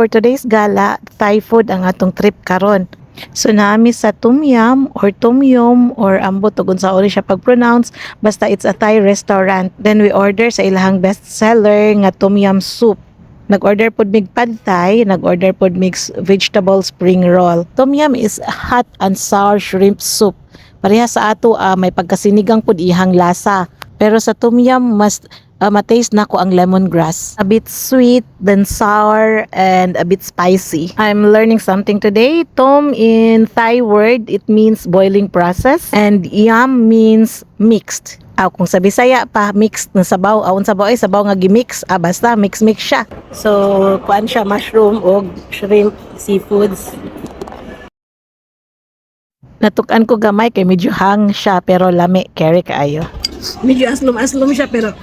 for today's gala, Thai food ang atong trip karon. So naami sa Tom Yum or ambot ug unsa ori siya pag-pronounce, basta it's a Thai restaurant. Then we order sa ilahang bestseller nga Tom Yum soup. Nag-order pod mig pad thai, nag-order pod mig vegetable spring roll. Tom Yum is hot and sour shrimp soup. Pareha sa ato may pagkasinigang pod ihang lasa. Pero sa Tom Yum mas mataste na ko ang lemongrass. A bit sweet, then sour, and a bit spicy. I'm learning something today. Tom in Thai word, it means boiling process. And yum means mixed. Kung sa Bisaya pa, mixed na sabaw. Awon sabaw ay sabaw nga gimix. Basta mix siya. So, kuan siya, mushroom o shrimp, seafoods. Natukan ko gamay kay medyo hang siya pero lami, carry kaayo. Medyo aslom-aslom siya pero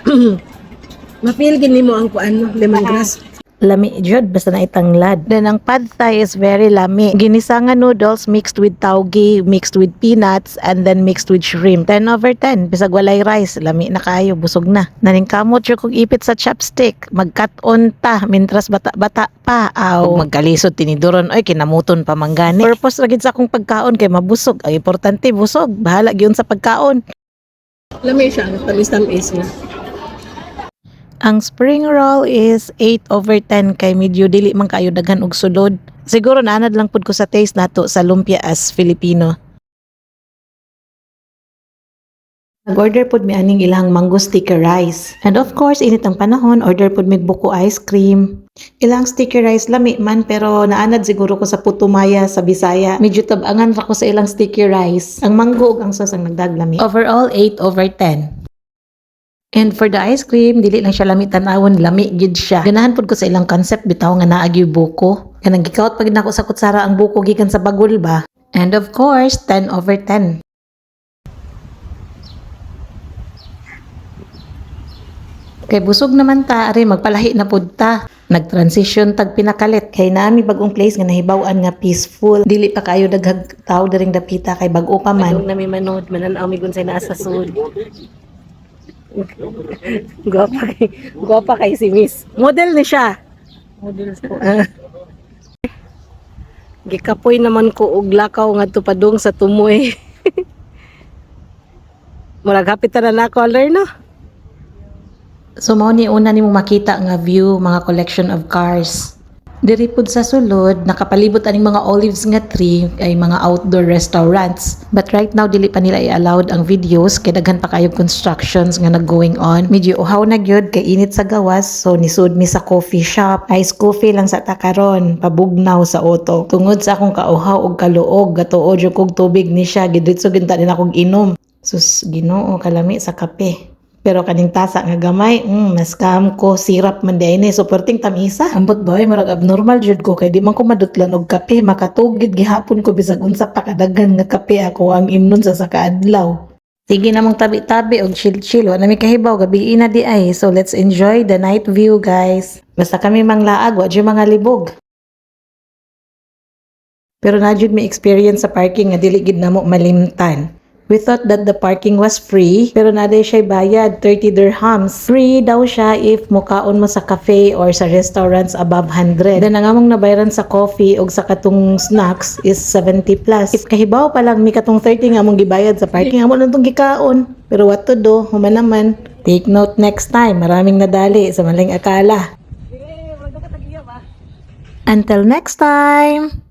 mapil gini mo ang kuan lemongrass. Lami jud basta na itanglad. Then ang pad thai is very lami. Ginisanga noodles mixed with tauge, mixed with peanuts, and then mixed with shrimp. 10/10. Bisag walay rice, lami na kayo, busog na. Naningkamot jud kog ipit sa chopstick. Mag-cut-on ta mintras bata-bata pa. Ug magkalisod tiniduron oy kinamuton pa manggani. Purpose ra gid sa akong pagkaon kay mabusog. Ay importante busog. Bahala gyud sa pagkaon. Lami siya, tamis-tamis niya. Ang spring roll is 8/10 kay medyo dili man kayo daghan og sulod. Siguro naanad lang pud ko sa taste nato sa lumpia as Filipino. Nag-order pud mi aning ilang mango sticky rice. And of course, init ang panahon, order pud mi buko ice cream. Ilang sticky rice lami man pero naanad siguro ko sa putumaya sa Bisaya. Medyo tabangan ra ko sa ilang sticky rice. Ang mango ug ang sauce ang nagdaglami. Overall 8/10. And for the ice cream, dili lang siya lami tanawon, lami gid siya. Ganahan pud ko sa ilang concept bitaw nga naa gyud buko. Kanang gikawat pag nako sa kutsara ang buko gikan sa bagol ba. And of course, 10/10. Kay busog naman ta, ari magpalahi na pud ta. Nag-transition tag pinakalit kay naami bagong place nga nahibaw-an nga peaceful. Dili pa kayo daghag tao diring dapita kay bag-o pa man. Nami manod, mananaw mi gunsay naa sa sud. Gwapa kay si Miss. Model ni siya. Model po. Gikapoy naman ko og lakaw ngadto padung sa tumoy. Murag hapit na nako alert no. So mao ni una nimo makita nga view, mga collection of cars. Diri pud sa sulod, nakapalibot aning mga olives nga tree ay mga outdoor restaurants. But right now dili pa nila i-allowed ang videos kay daghan pa kayo constructions nga nag-going on. Medyo uhaw na gyud kay init sa gawas, so nisud mi sa coffee shop. Ice coffee lang sa takaron, pabugnaw sa auto. Tungod sa akong kauhaw og kaluog, gatuo jud kog tubig ni siya, gidritso ginta din akong inom. Sus, Ginoo, kalami sa kape. Pero kaning tasa nga gamay, mas kam ko sirap man din so perting tamisa. Ambot boy, marag abnormal jud ko kay di man ko madutlan og kape, makatugid gihapon ko bisag unsa pa kadaghan nga kape ako ang imnon sa sakaadlaw. Sige namang tabi-tabi og chill-chill, wa na mi kahibaw gabi na di ay. So let's enjoy the night view, guys. Basta kami manglaag, wa jud mga libog. Pero na jud mi experience sa parking nga dili gid namo malimtan. We thought that the parking was free, pero naday siya bayad, 30 dirhams. Free daw siya if mukaon mo sa cafe or sa restaurants above 100. Then ang among nabayaran sa coffee o sa katong snacks is 70 plus. If kahibaw pa lang, may katong 30 nga among gibayad sa parking, among nantong gikaon. Pero what to do, human naman. Take note next time, maraming nadali sa maling akala. Until next time!